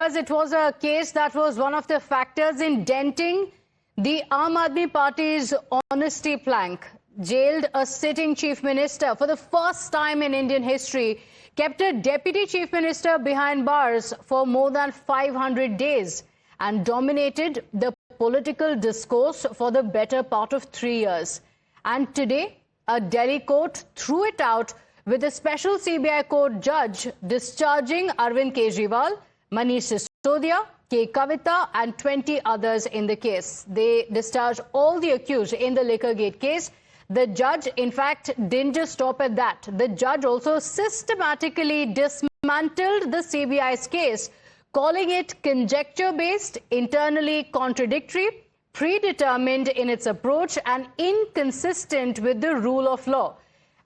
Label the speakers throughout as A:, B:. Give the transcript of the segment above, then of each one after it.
A: It was a case that was one of the factors in denting the Aam Aadmi Party's honesty plank. Jailed a sitting chief minister for the first time in Indian history, kept a deputy chief minister behind bars for more than 500 days and dominated the political discourse for the better part of 3 years. And today, a Delhi court threw it out with a special CBI court judge discharging Arvind Kejriwal, Manish Sisodia, K. Kavita and 20 others in the case. They discharged all the accused in the Liquorgate case. The judge, in fact, didn't just stop at that. The judge also systematically dismantled the CBI's case, calling it conjecture-based, internally contradictory, predetermined in its approach and inconsistent with the rule of law.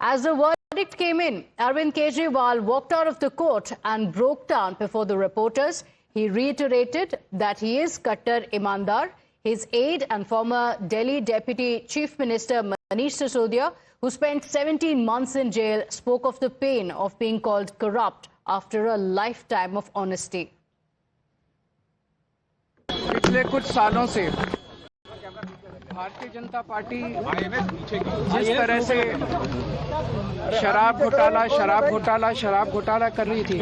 A: As the verdict came in, Arvind Kejriwal walked out of the court and broke down before the reporters. He reiterated that he is Kattar Imandar. His aide and former Delhi Deputy Chief Minister Manish Sisodia, who spent 17 months in jail, spoke of the pain of being called corrupt after a lifetime of honesty.
B: पिछले कुछ सालों से Bharatiya Janata party जिस तरह से शराब घोटाला कर रही थी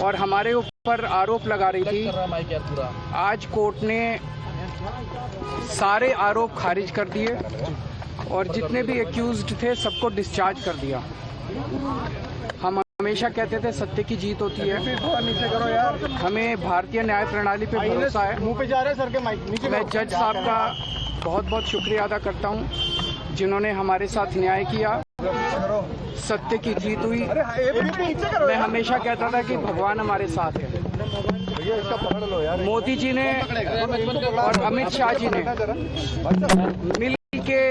B: और हमारे ऊपर आरोप लगा रही थी, आज कोर्ट ने सारे आरोप खारिज कर दिए और जितने भी एक्यूज्ड थे सबको डिस्चार्ज कर दिया। हम हमेशा कहते थे सत्य की जीत होती है। हमें भारतीय न्याय प्रणाली पे भरोसा है। मैं जज साहब का बहुत बहुत शुक्रिया अदा करता हूं जिन्होंने हमारे साथ न्याय किया, सत्य की जीत हुई। मैं हमेशा कहता था कि भगवान हमारे साथ है। मोदी जी ने और अमित शाह जी ने मिल के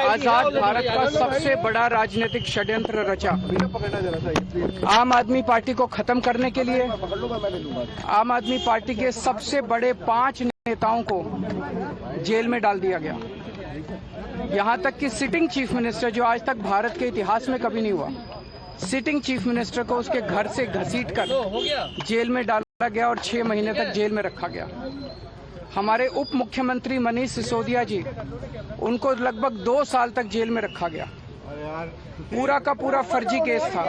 B: आजाद भारत का सबसे बड़ा राजनीतिक षड्यंत्र रचा। आम आदमी पार्टी को खत्म करने के लिए आम आदमी पार्टी के सबसे बड़े 5 नेताओं को जेल में डाल दिया गया। यहां तक कि सिटिंग चीफ मिनिस्टर, जो आज तक भारत के इतिहास में कभी नहीं हुआ, सिटिंग चीफ मिनिस्टर को उसके घर से घसीटकर जेल में डाला गया और 6 महीने तक जेल में रखा गया। हमारे उप मुख्यमंत्री मनीष सिसोदिया जी, उनको लगभग 2 साल तक जेल में रखा गया। पूरा का पूरा फर्जी केस था।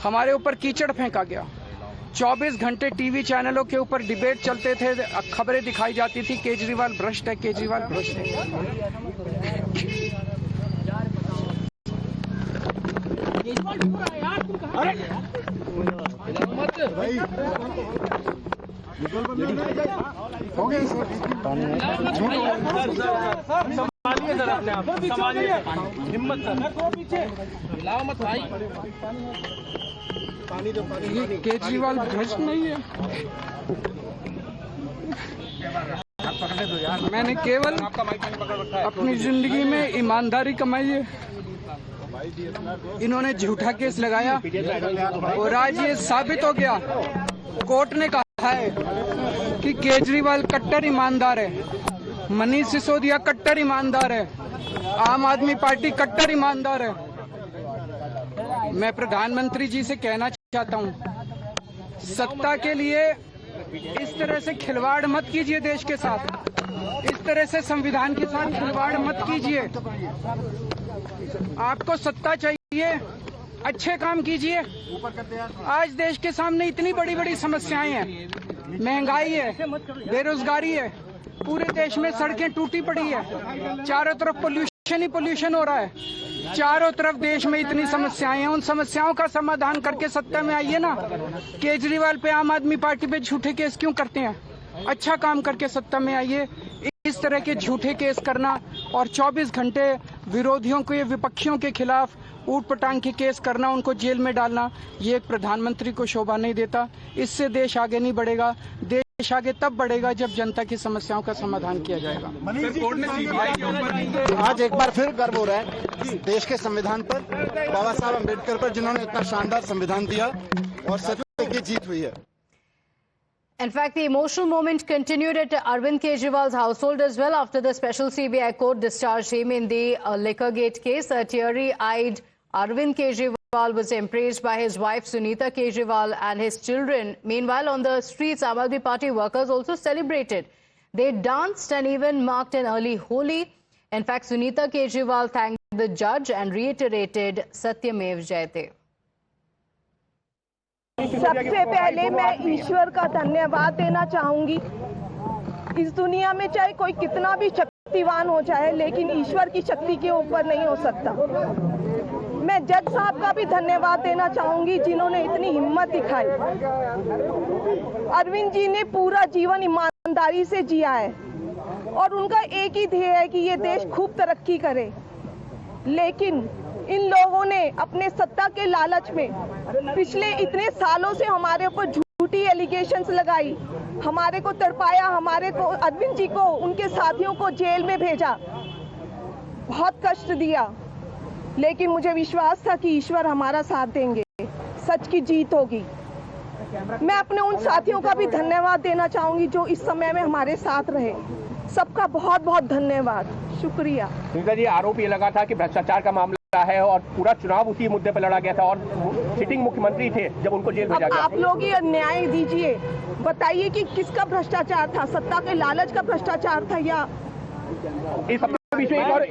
B: हमारे ऊपर कीचड़ फेंका गया। 24 घंटे टीवी चैनलों के ऊपर डिबेट चलते थे, खबरें दिखाई जाती थी केजरीवाल भ्रष्ट है, केजरीवाल भ्रष्ट है।
C: संभालिए सर, अपने आप संभालिए, हिम्मत सर, लाओ मत भाई, पानी दो, पानी।
B: केजरीवाल भ्रष्ट नहीं है। मैंने केवल अपनी जिंदगी में ईमानदारी कमाई है। इन्होंने झूठा केस लगाया और आज ये साबित हो गया। कोर्ट ने कहा है कि केजरीवाल कट्टर ईमानदार है, मनीष सिसोदिया कट्टर ईमानदार है, आम आदमी पार्टी कट्टर ईमानदार है। मैं प्रधानमंत्री जी से कहना चाहता हूं, सत्ता के लिए इस तरह से खिलवाड़ मत कीजिए। देश के साथ इस तरह से संविधान के साथ खिलवाड़ मत कीजिए। आपको सत्ता चाहिए, अच्छे काम कीजिए। आज देश के सामने इतनी बड़ी बड़ी समस्याएं हैं, महंगाई है, बेरोजगारी है, पूरे देश में सड़कें टूटी पड़ी है, चारों तरफ पोल्यूशन ही पोल्यूशन हो रहा है। चारों तरफ देश में इतनी समस्याएं हैं, उन समस्याओं का समाधान करके सत्ता में आइए ना। केजरीवाल पे, आम आदमी पार्टी पे झूठे केस क्यों करते हैं? अच्छा काम करके सत्ता में आइए। इस तरह के झूठे केस करना और 24 घंटे विरोधियों के, विपक्षियों के खिलाफ ऊट पटांग के केस करना, उनको जेल में डालना, ये एक प्रधानमंत्री को शोभा नहीं देता। इससे देश आगे नहीं बढ़ेगा। देश आगे तब बढ़ेगा जब जनता की समस्याओं का समाधान किया जाएगा।
D: आज एक बार फिर गर्व हो रहा है देश के संविधान पर, बाबा साहब अम्बेडकर पर, जिन्होंने इतना शानदार संविधान दिया और सत्य की जीत हुई है।
A: In fact, the emotional moment continued at Arvind Kejriwal's household as well after the special CBI court discharged him in the Liquorgate case. A teary-eyed Arvind Kejriwal Kejriwal was embraced by his wife Sunita Kejriwal and his children. Meanwhile, on the streets, Aam Aadmi Party workers also celebrated. They danced and even marked an early Holi. In fact, Sunita Kejriwal thanked the judge and reiterated Satyamev Jayate.
E: सबसे पहले मैं ईश्वर का धन्यवाद देना चाहूंगी। इस दुनिया में चाहे कोई कितना भी शक्तिवान हो जाए, लेकिन ईश्वर की शक्ति के ऊपर नहीं हो सकता। मैं जज साहब का भी धन्यवाद देना चाहूंगी, जिन्होंने इतनी हिम्मत दिखाई। अरविंद जी ने पूरा जीवन ईमानदारी से जिया है और उनका एक ही ध्येय है कि ये देश खूब तरक्की करे, लेकिन इन लोगों ने अपने सत्ता के लालच में पिछले इतने सालों से हमारे ऊपर झूठी एलिगेशंस लगाई, हमारे को तड़पाया, हमारे को, अरविंद जी को, उनके साथियों को जेल में भेजा, बहुत कष्ट दिया। लेकिन मुझे विश्वास था कि ईश्वर हमारा साथ देंगे, सच की जीत होगी। मैं अपने उन साथियों का भी धन्यवाद देना चाहूंगी जो इस समय में हमारे साथ रहे। सबका बहुत बहुत धन्यवाद, शुक्रिया।
C: सुनीता जी, आरोप ये लगा था कि भ्रष्टाचार का मामला है और पूरा चुनाव उसी मुद्दे पर लड़ा गया था और सिटिंग मुख्यमंत्री थे जब उनको जेल भेजा गया।
E: आप लोग ही न्याय दीजिए, बताइए कि किसका भ्रष्टाचार था, सत्ता के लालच का भ्रष्टाचार था या
C: इस सबके बीच में एक और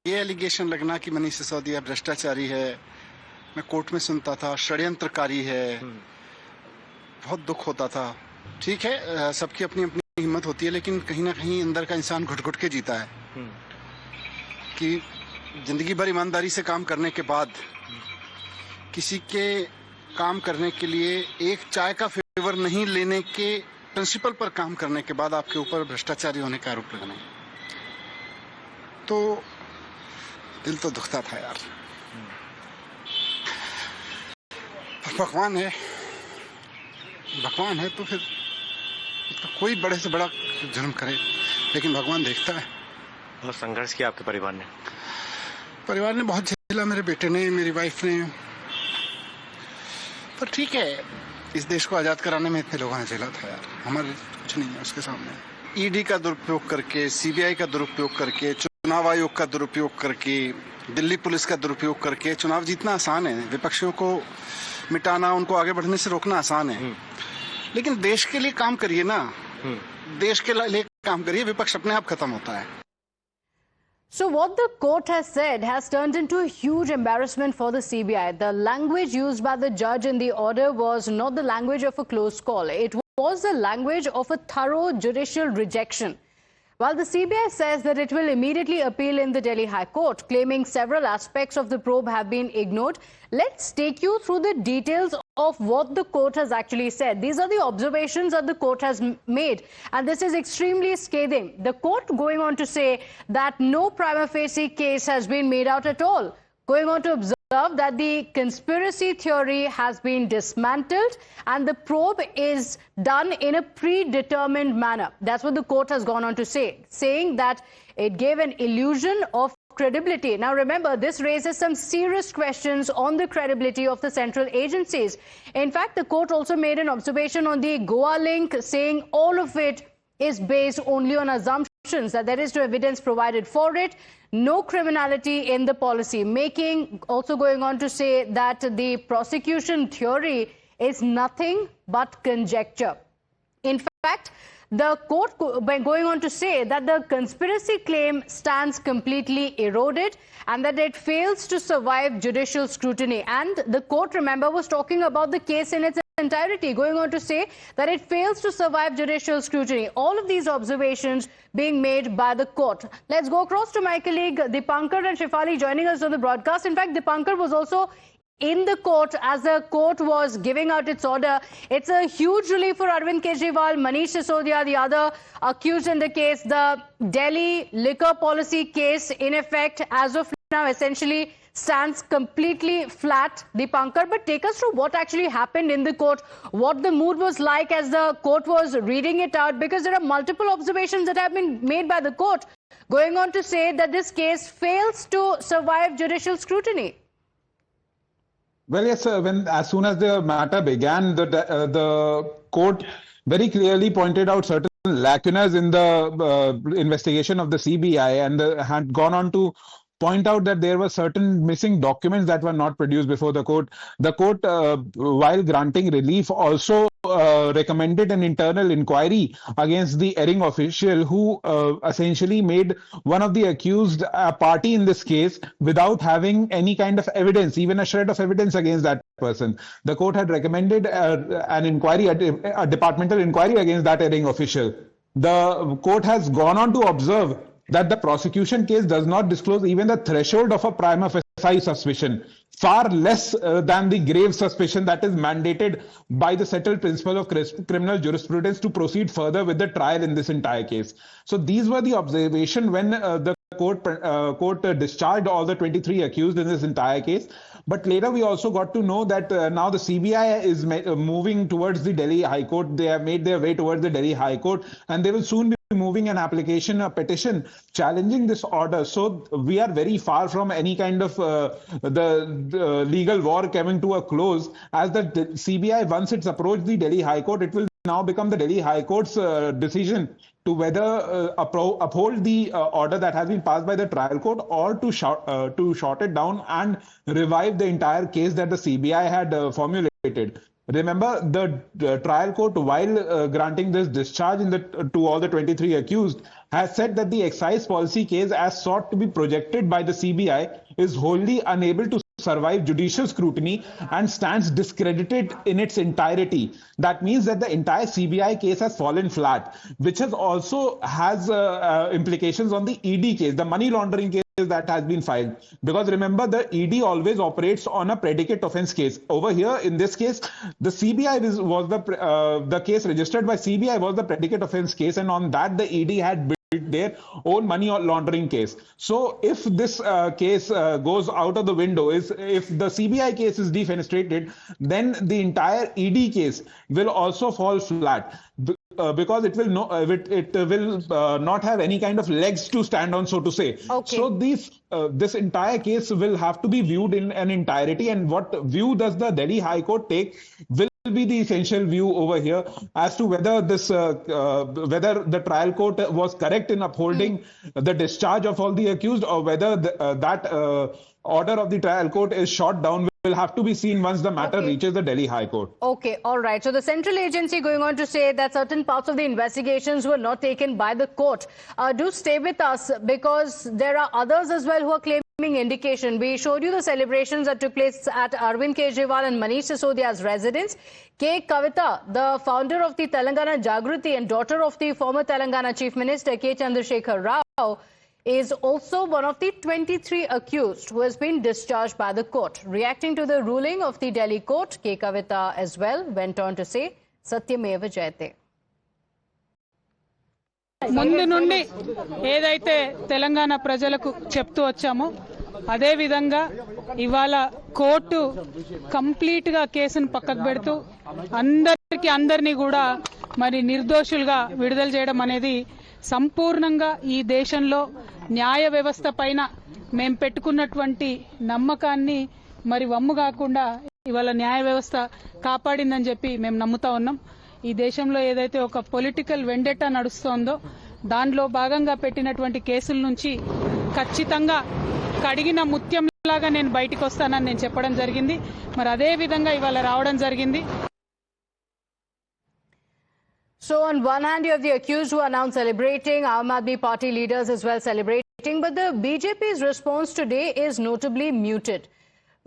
D: ये एलिगेशन लगना कि मनीष सिसोदिया भ्रष्टाचारी है, मैं कोर्ट में सुनता था, षड्यंत्रकारी है, बहुत दुख होता था। ठीक है, सबकी अपनी अपनी हिम्मत होती है, लेकिन कहीं ना कहीं अंदर का इंसान घुट घुट के जीता है कि जिंदगी भर ईमानदारी से काम करने के बाद किसी के काम करने के लिए एक चाय का फेवर नहीं लेने के प्रिंसिपल पर काम करने के बाद आपके ऊपर भ्रष्टाचारी होने का आरोप लगना, तो दिल तो दुखता था यार। भगवान है तो फिर तो कोई बड़े से बड़ा जुर्म करे, लेकिन भगवान देखता है।
F: मतलब संघर्ष किया आपके परिवार ने?
D: परिवार ने बहुत झेला, मेरे बेटे ने, मेरी वाइफ ने, पर ठीक है, इस देश को आजाद कराने में इतने लोगों ने झेला था यार, हमारे कुछ नहीं है उसके सामने। ईडी का दुरुपयोग करके, सीबीआई का दुरुपयोग करके, चुनाव आयोग का दुरुपयोग करके, दिल्ली पुलिस का दुरुपयोग करके चुनाव जीतना आसान है, विपक्षियों को मिटाना, उनको आगे बढ़ने से रोकना आसान है, लेकिन देश के लिए काम करिए ना, देश के लिए काम करिए, विपक्ष अपने आप खत्म होता है।
A: So what the court has said has turned into a huge embarrassment for the CBI. The language used by the judge in the order was not the language of a close call. It was the language of a thorough judicial rejection. While the CBI says that it will immediately appeal in the Delhi High Court, claiming several aspects of the probe have been ignored, let's take you through the details of what the court has actually said. These are the observations that the court has made, and this is extremely scathing. The court going on to say that no prima facie case has been made out at all, going on to observe that the conspiracy theory has been dismantled and the probe is done in a predetermined manner. That's what the court has gone on to say, saying that it gave an illusion of credibility. Now remember, this raises some serious questions on the credibility of the central agencies. In fact, the court also made an observation on the Goa link, saying all of it is based only on assumptions, that there is no evidence provided for it, no criminality in the policy making. Also going on to say that the prosecution theory is nothing but conjecture. In fact, the court going on to say that the conspiracy claim stands completely eroded and that it fails to survive judicial scrutiny. And the court, remember, was talking about the case in its entirety, going on to say that it fails to survive judicial scrutiny. All of these observations being made by the court. Let's go across to my colleague Dipankar and Shefali joining us on the broadcast. In fact, Dipankar was also in the court as the court was giving out its order. It's a huge relief for Arvind Kejriwal, Manish Sisodia, the other accused in the case. The Delhi liquor policy case, in effect, as of now, essentially stands completely flat, Dipankar. But take us through what actually happened in the court, what the mood was like as the court was reading it out, because there are multiple observations that have been made by the court, going on to say that this case fails to survive judicial scrutiny.
G: Well, yes, sir. As soon as the matter began, the court very clearly pointed out certain lacunas in the investigation of the CBI and had gone on to point out that there were certain missing documents that were not produced before the court. The court, while granting relief, also recommended an internal inquiry against the erring official who essentially made one of the accused a party in this case without having any kind of evidence, even a shred of evidence against that person. The court had recommended an inquiry, a departmental inquiry against that erring official. The court has gone on to observe that the prosecution case does not disclose even the threshold of a prima facie suspicion, far less than the grave suspicion that is mandated by the settled principle of criminal jurisprudence to proceed further with the trial in this entire case. So these were the observations when the court discharged all the 23 accused in this entire case. But later we also got to know that now the CBI is moving towards the Delhi High Court. They have made their way towards the Delhi High Court, and they will soon be moving an application, a petition challenging this order. So we are very far from any kind of the legal war coming to a close. As the CBI, once it's approached the Delhi High Court, it will now become the Delhi High Court's decision to whether uphold the order that has been passed by the trial court, or to short it down and revive the entire case that the CBI had formulated. Remember, the trial court, while granting this discharge to all the 23 accused, has said that the excise policy case as sought to be projected by the CBI is wholly unable to survive judicial scrutiny and stands discredited in its entirety. That means that the entire CBI case has fallen flat, which also has implications on the ED case, the money laundering case that has been filed. Because remember, the ED always operates on a predicate offense case. Over here, in this case, the CBI was the case registered by CBI was the predicate offense case, and on that the ED had built their own money laundering case. So if this case goes out of the window, if the CBI case is defenestrated, then the entire ED case will also fall flat. Because it will not have any kind of legs to stand on, so to say.
A: Okay.
G: So this entire case will have to be viewed in an entirety. And what view does the Delhi High Court take will be the essential view over here as to whether whether the trial court was correct in upholding the discharge of all the accused, or whether that order of the trial court is shot down. Will have to be seen once the matter reaches the Delhi High Court.
A: Okay, all right. So the central agency going on to say that certain parts of the investigations were not taken by the court. Do stay with us, because there are others as well who are claiming indication. We showed you the celebrations that took place at Arvind Kejriwal and Manish Sisodia's residence. K. Kavita, the founder of the Telangana Jagruti and daughter of the former Telangana Chief Minister K. Chandrasekhar Rao, is also one of the 23 accused who has been discharged by the court. Reacting to the ruling of the Delhi court, K. Kavita as well went on to say, Satyameva Jayate.
H: ముందు నుండి ఏదైతే తెలంగాణ ప్రజలకు చెప్తూ వచ్చామో అదే విధంగా ఇవాళ court complete గా కేసును పక్కకు పెడుతూ అందరినీ కూడా మరి నిర్దోషులుగా విడుదల చేయడం అనేది సంపూర్ణంగా ఈ దేశంలో న్యాయ వ్యవస్థ పైన మేము పెట్టుకున్నటువంటి నమ్మకాన్ని మరి వమ్ము కాకుండా ఇవాళ న్యాయ వ్యవస్థ కాపాడిందని చెప్పి మేము నమ్ముతా ఉన్నాం. ఈ దేశంలో ఏదైతే ఒక పొలిటికల్ వెండెటా నడుస్తోందో దానిలో భాగంగా పెట్టినటువంటి కేసుల నుంచి ఖచ్చితంగా కడిగిన ముత్యంలాగా నేను బయటికి వస్తానని నేను చెప్పడం జరిగింది. మరి అదే విధంగా ఇవాళ రావడం జరిగింది.
A: So on one hand, you have the accused who are now celebrating, Aam Aadmi Party leaders as well celebrating, but the BJP's response today is notably muted.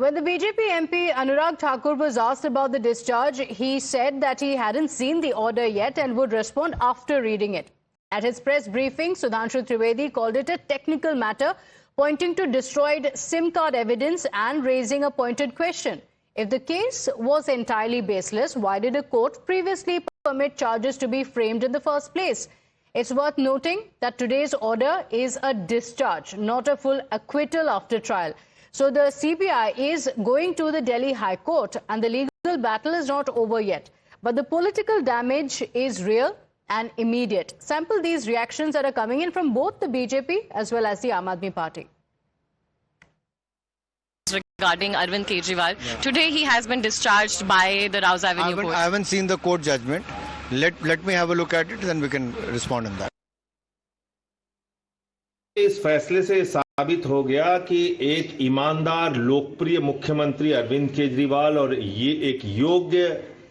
A: When the BJP MP Anurag Thakur was asked about the discharge, he said that he hadn't seen the order yet and would respond after reading it. At his press briefing, Sudhanshu Trivedi called it a technical matter, pointing to destroyed SIM card evidence and raising a pointed question. If the case was entirely baseless, why did a court previously permit charges to be framed in the first place? It's worth noting that today's order is a discharge, not a full acquittal after trial. So the CBI is going to the Delhi High Court and the legal battle is not over yet. But the political damage is real and immediate. Sample these reactions that are coming in from both the BJP as well as the Aam Aadmi Party.
I: Regarding Arvind Kejriwal, today he has been discharged by the Rouse Avenue Court.
J: I haven't seen the court judgment. Let me have a look at it, then we can respond on that.
K: इस फैसले से साबित हो गया कि एक ईमानदार लोकप्रिय मुख्यमंत्री अरविंद केजरीवाल और ये एक योग्य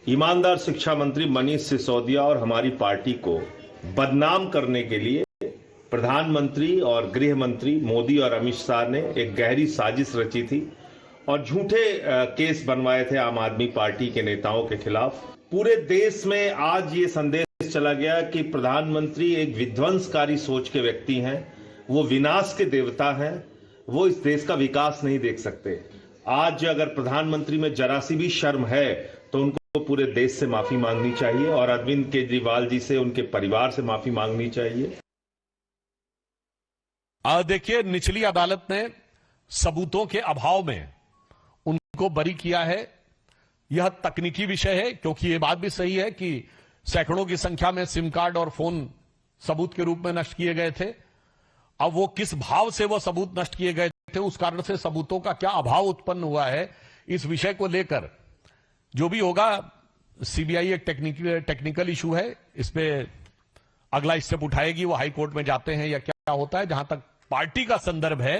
K: ईमानदार शिक्षा मंत्री मनीष सिसोदिया और हमारी पार्टी को बदनाम करने के लिए प्रधानमंत्री और गृह मंत्री मोदी और अमित शाह ने एक गहरी साजिश रची थी और झूठे केस बनवाए थे आम आदमी पार्टी के नेताओं के खिलाफ। पूरे देश में आज ये संदेश चला गया कि प्रधानमंत्री एक विध्वंसकारी सोच के व्यक्ति हैं, वो विनाश के देवता हैं, वो इस देश का विकास नहीं देख सकते। आज अगर प्रधानमंत्री में जरा सी भी शर्म है तो उनको पूरे देश से माफी मांगनी चाहिए और अरविंद केजरीवाल जी से, उनके परिवार से माफी मांगनी चाहिए।
L: देखिए, निचली अदालत ने सबूतों के अभाव में उनको बरी किया है। यह तकनीकी विषय है, क्योंकि यह बात भी सही है कि सैकड़ों की संख्या में सिम कार्ड और फोन सबूत के रूप में नष्ट किए गए थे। अब वो किस भाव से वो सबूत नष्ट किए गए थे, उस कारण से सबूतों का क्या अभाव उत्पन्न हुआ है, इस विषय को लेकर जो भी होगा, सीबीआई एक टेक्निकल इशू है, इस पे अगला स्टेप उठाएगी। वो हाई कोर्ट में जाते हैं या क्या होता है। जहां तक पार्टी का संदर्भ है,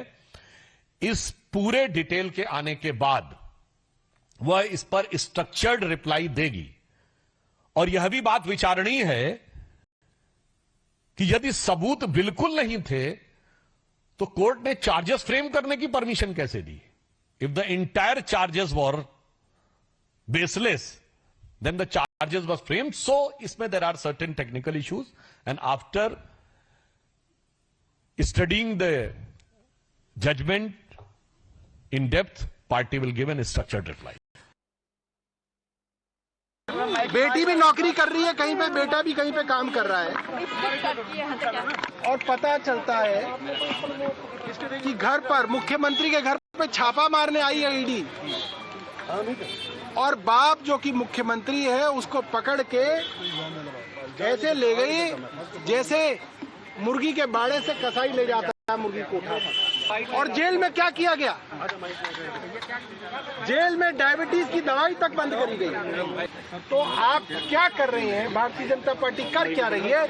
L: इस पूरे डिटेल के आने के बाद वह इस पर स्ट्रक्चर्ड रिप्लाई देगी। और यह भी बात विचारणीय है कि यदि सबूत बिल्कुल नहीं थे तो कोर्ट ने चार्जेस फ्रेम करने की परमिशन कैसे दी? If the entire charges were baseless, then the charges was framed. So इसमें there are certain technical issues, and after studying the judgment in depth, party will give a structured reply.
M: बेटी भी नौकरी कर रही है कहीं पे, बेटा भी कहीं पे काम कर रहा है, और पता चलता है कि घर पर, मुख्यमंत्री के घर पे छापा मारने आई है ईडी, और बाप जो कि मुख्यमंत्री है उसको पकड़ के ऐसे ले गई जैसे मुर्गी के बाड़े से कसाई ले जाता है मुर्गी को उठा। और जेल में क्या किया गया? जेल में डायबिटीज की दवाई तक बंद करी गई। तो आप क्या कर रही हैं? भारतीय जनता पार्टी कर क्या रही है?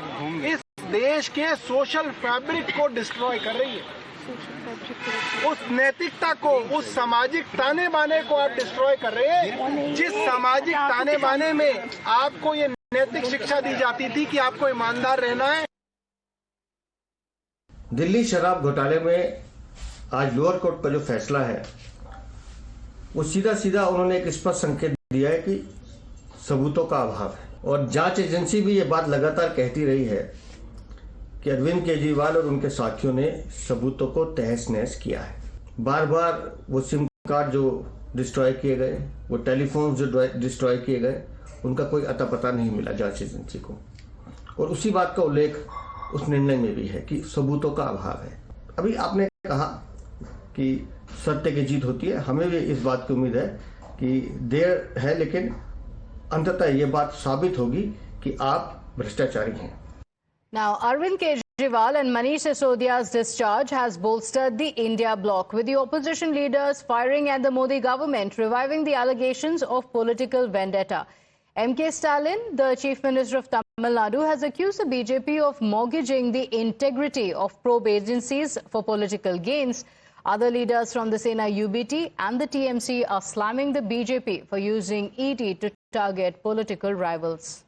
M: इस देश के सोशल फैब्रिक को डिस्ट्रॉय कर रही है। उस नैतिकता को, उस सामाजिक ताने बाने को आप डिस्ट्रॉय कर रहे हैं, जिस सामाजिक ताने बाने में आपको ये नैतिक शिक्षा दी जाती थी कि आपको ईमानदार रहना है।
J: दिल्ली शराब घोटाले में आज लोअर कोर्ट का जो फैसला है, वो सीधा सीधा उन्होंने एक स्पष्ट संकेत दिया है कि सबूतों का अभाव है। और जांच एजेंसी भी ये बात लगातार कहती रही है कि अरविंद केजरीवाल और उनके साथियों ने सबूतों को तहस नहस किया है। बार बार वो सिम कार्ड जो डिस्ट्रॉय किए गए, वो टेलीफोन जो डिस्ट्रॉय किए गए, उनका कोई अता पता नहीं मिला जांच एजेंसी को। और उसी बात का उल्लेख उस निर्णय में भी है कि सबूतों का अभाव है। अभी आपने कहा कि सत्य की जीत होती है, हमें भी इस बात की उम्मीद है कि देर है लेकिन अंततः ये बात साबित होगी कि आप भ्रष्टाचारी हैं।
A: Now, Arvind Kejriwal and Manish Sisodia's discharge has bolstered the India bloc, with the opposition leaders firing at the Modi government, reviving the allegations of political vendetta. M.K. Stalin, the Chief Minister of Tamil Nadu, has accused the BJP of mortgaging the integrity of probe agencies for political gains. Other leaders from the Sena UBT and the TMC are slamming the BJP for using ED to target political rivals.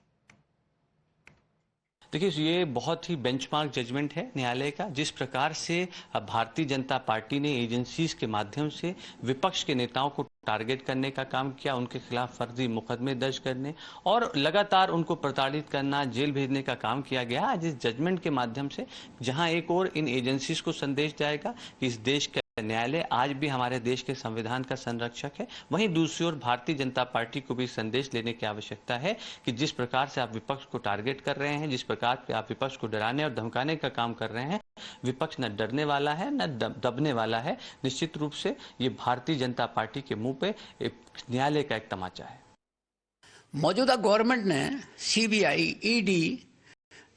N: देखिए, ये बहुत ही benchmark judgement है न्यायालय का। जिस प्रकार से Bharatiya Janata party ने एजेंसीज के माध्यम से विपक्ष के नेताओं को टारगेट करने का काम किया, उनके खिलाफ फर्जी मुकदमे दर्ज करने और लगातार उनको प्रताड़ित करना, जेल भेजने का काम किया गया। आज इस जजमेंट के माध्यम से जहां एक और इन एजेंसीज को संदेश जाएगा कि इस देश के न्यायालय आज भी हमारे देश के संविधान का संरक्षक है, वहीं दूसरी ओर भारतीय जनता पार्टी को भी संदेश लेने की आवश्यकता है कि जिस प्रकार से आप विपक्ष को टारगेट कर रहे हैं, जिस प्रकार से आप विपक्ष को डराने और धमकाने का काम कर रहे हैं, विपक्ष न डरने वाला है न दबने वाला है। निश्चित रूप से ये भारतीय जनता पार्टी के मुंह पे न्यायालय का एक तमाचा है।
O: मौजूदा गवर्नमेंट ने सीबीआई, ईडी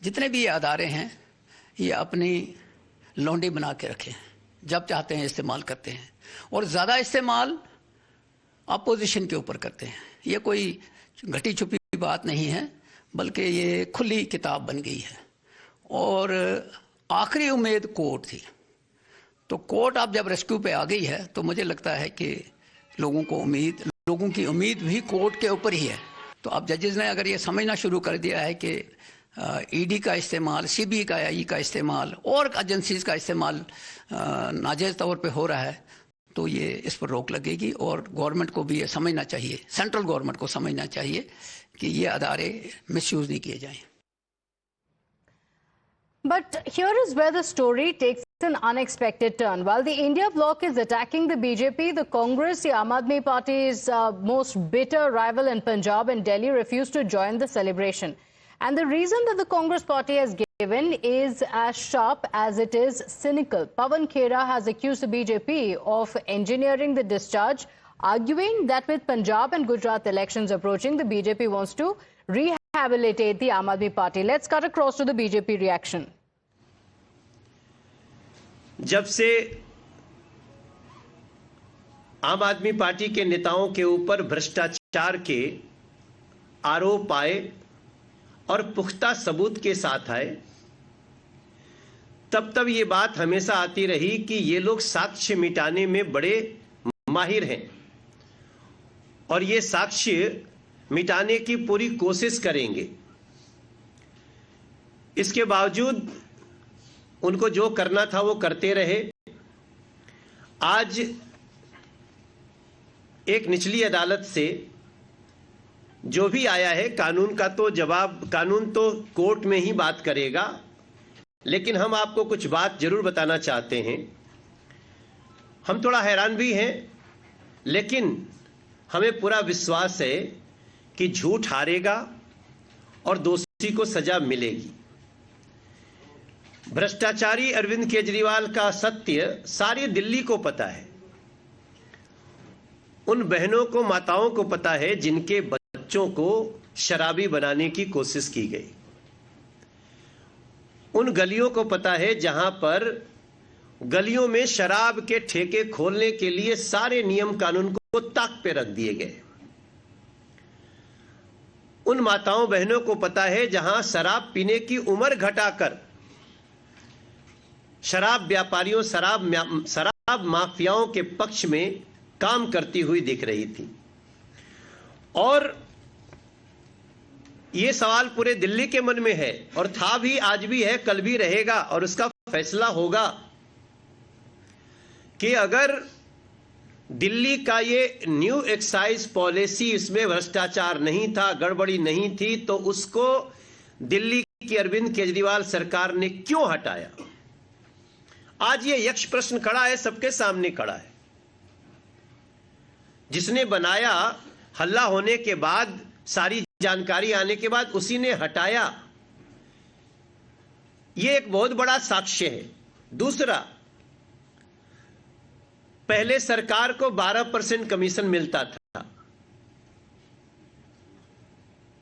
O: जितने भी अदारे हैं, ये अपनी लौंडी बना के रखे हैं, जब चाहते हैं इस्तेमाल करते हैं और ज़्यादा इस्तेमाल अपोजिशन के ऊपर करते हैं। ये कोई घटी छुपी बात नहीं है, बल्कि ये खुली किताब बन गई है। और आखिरी उम्मीद कोर्ट थी। तो कोर्ट अब जब रेस्क्यू पे आ गई है तो मुझे लगता है कि लोगों की उम्मीद भी कोर्ट के ऊपर ही है। तो अब जजेस ने अगर ये समझना शुरू कर दिया है कि ईडी का इस्तेमाल, सीबीआई का इस्तेमाल और एजेंसीज का इस्तेमाल नाजायज तौर पे हो रहा है, तो ये इस पर रोक लगेगी और गवर्नमेंट को भी ये समझना चाहिए, सेंट्रल गवर्नमेंट को समझना चाहिए कि ये अदारे मिसयूज नहीं किए जाएं।
A: But here is where the story takes an unexpected turn. While the India bloc is attacking the BJP, the Congress, the Aam Aadmi Party's most bitter rival in Punjab and Delhi, refused to join the celebration. And the reason that the Congress party has given is as sharp as it is cynical. Pawan Khera has accused the BJP of engineering the discharge, arguing that with Punjab and Gujarat elections approaching, the BJP wants to rehabilitate the Aam Aadmi Party. Let's cut across to the BJP reaction.
P: जब से आम आदमी party के नेताओं के ऊपर भ्रष्टाचार के आरोप आए और पुख्ता सबूत के साथ आए, तब ये बात हमेशा आती रही कि ये लोग साक्ष्य मिटाने में बड़े माहिर हैं और ये साक्ष्य मिटाने की पूरी कोशिश करेंगे। इसके बावजूद उनको जो करना था वो करते रहे। आज एक निचली अदालत से जो भी आया है, कानून का तो जवाब, कानून तो कोर्ट में ही बात करेगा, लेकिन हम आपको कुछ बात जरूर बताना चाहते हैं। हम थोड़ा हैरान भी हैं, लेकिन हमें पूरा विश्वास है कि झूठ हारेगा और दोषी को सजा मिलेगी। भ्रष्टाचारी अरविंद केजरीवाल का सत्य सारी दिल्ली को पता है। उन बहनों को, माताओं को पता है जिनके बच्चों को शराबी बनाने की कोशिश की गई। उन गलियों को पता है जहां पर गलियों में शराब के ठेके खोलने के लिए सारे नियम कानून को ताक पे रख दिए गए। उन माताओं बहनों को पता है जहां शराब पीने की उम्र घटाकर शराब व्यापारियों, शराब माफियाओं के पक्ष में काम करती हुई दिख रही थी। और यह सवाल पूरे दिल्ली के मन में है और था भी, आज भी है, कल भी रहेगा और उसका फैसला होगा कि अगर दिल्ली का ये न्यू एक्साइज पॉलिसी, इसमें भ्रष्टाचार नहीं था, गड़बड़ी नहीं थी, तो उसको दिल्ली की अरविंद केजरीवाल सरकार ने क्यों हटाया। आज ये यक्ष प्रश्न खड़ा है, सबके सामने खड़ा है। जिसने बनाया, हल्ला होने के बाद, सारी जानकारी आने के बाद उसी ने हटाया, ये एक बहुत बड़ा साक्ष्य है। दूसरा, पहले सरकार को 12% कमीशन मिलता था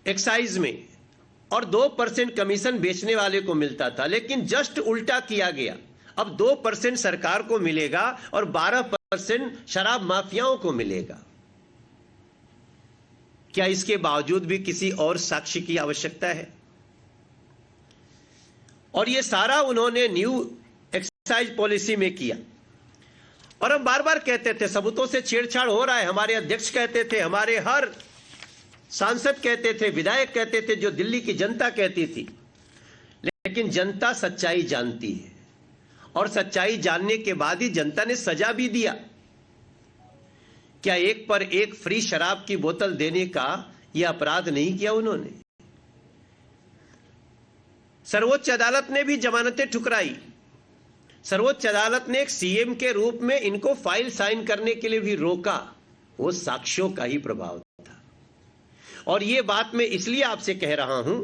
P: एक्साइज में और 2% कमीशन बेचने वाले को मिलता था, लेकिन जस्ट उल्टा किया गया। अब 2% सरकार को मिलेगा और 12% शराब माफियाओं को मिलेगा। क्या इसके बावजूद भी किसी और साक्ष्य की आवश्यकता है? और यह सारा उन्होंने न्यू एक्साइज पॉलिसी में किया। और हम बार बार कहते थे सबूतों से छेड़छाड़ हो रहा है। हमारे अध्यक्ष कहते थे, हमारे हर सांसद कहते थे, विधायक कहते थे, जो दिल्ली की जनता कहती थी। लेकिन जनता सच्चाई जानती है और सच्चाई जानने के बाद ही जनता ने सजा भी दिया। क्या एक पर एक फ्री शराब की बोतल देने का यह अपराध नहीं किया उन्होंने? सर्वोच्च अदालत ने भी जमानतें ठुकराई। सर्वोच्च अदालत ने एक सीएम के रूप में इनको फाइल साइन करने के लिए भी रोका। वो साक्ष्यों का ही प्रभाव था। और यह बात मैं इसलिए आपसे कह रहा हूं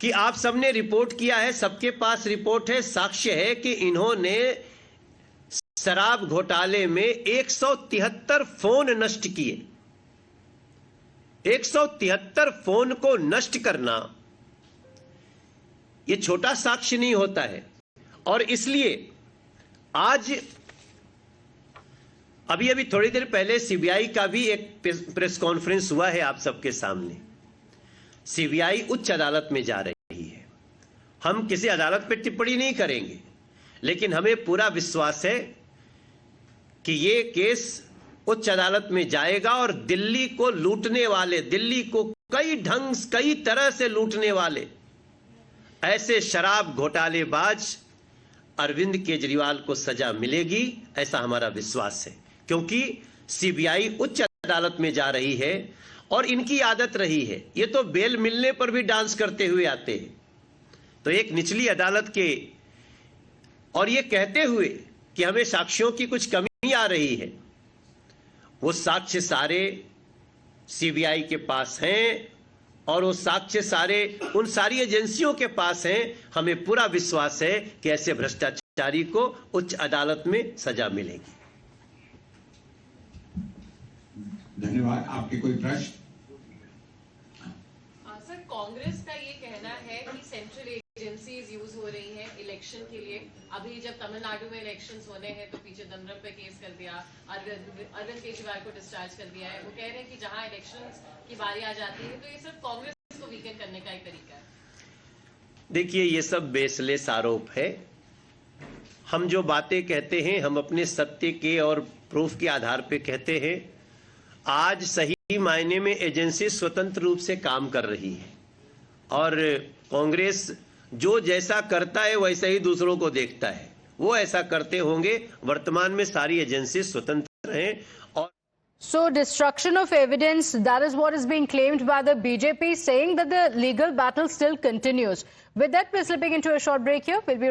P: कि आप सबने रिपोर्ट किया है, सबके पास रिपोर्ट है, साक्ष्य है कि इन्होंने शराब घोटाले में 173 फोन नष्ट किए। 173 फोन को नष्ट करना यह छोटा साक्ष्य नहीं होता है। और इसलिए आज अभी थोड़ी देर पहले सीबीआई का भी एक प्रेस कॉन्फ्रेंस हुआ है आप सबके सामने। सीबीआई उच्च अदालत में जा रही है। हम किसी अदालत पर टिप्पणी नहीं करेंगे, लेकिन हमें पूरा विश्वास है कि ये केस उच्च अदालत में जाएगा और दिल्ली को लूटने वाले, दिल्ली को कई तरह से लूटने वाले ऐसे शराब घोटालेबाज अरविंद केजरीवाल को सजा मिलेगी, ऐसा हमारा विश्वास है। क्योंकि सीबीआई उच्च अदालत में जा रही है और इनकी आदत रही है, ये तो बेल मिलने पर भी डांस करते हुए आते हैं। तो एक निचली अदालत के और ये कहते हुए कि हमें साक्ष्यों की कुछ कमी आ रही है, वो साक्ष्य सारे सीबीआई के पास हैं और वो साक्ष्य सारे उन सारी एजेंसियों के पास हैं। हमें पूरा विश्वास है कि ऐसे भ्रष्टाचारी को उच्च अदालत में सजा मिलेगी।
Q: धन्यवाद। आपके कोई प्रश्न?
I: सर, कांग्रेस का ये कहना है कि सेंट्रल एजेंसीज यूज हो रही हैं इलेक्शन के लिए। अभी जब तमिलनाडु में इलेक्शंस होने हैं तो पीछे दमदम पे केस कर दिया, अरविंद केजरीवाल को डिस्चार्ज कर दिया है। वो कह रहे हैं कि जहां इलेक्शंस की बारी आ जाती है तो ये सिर्फ कांग्रेस को वीकन करने का एक तरीका है।
P: देखिए, ये सब बेसलेस आरोप है। हम जो बातें कहते हैं हम अपने सत्य के और प्रूफ के आधार पे कहते हैं। आज सही मायने में एजेंसी स्वतंत्र रूप से काम कर रही है और कांग्रेस जो जैसा करता है वैसा ही दूसरों को देखता है, वो ऐसा करते होंगे। वर्तमान में सारी एजेंसी स्वतंत्र हैं। और
A: So destruction of evidence, that is what is being claimed by the BJP, saying that the legal battle still continues. With that, we're slipping into a short break here. We'll be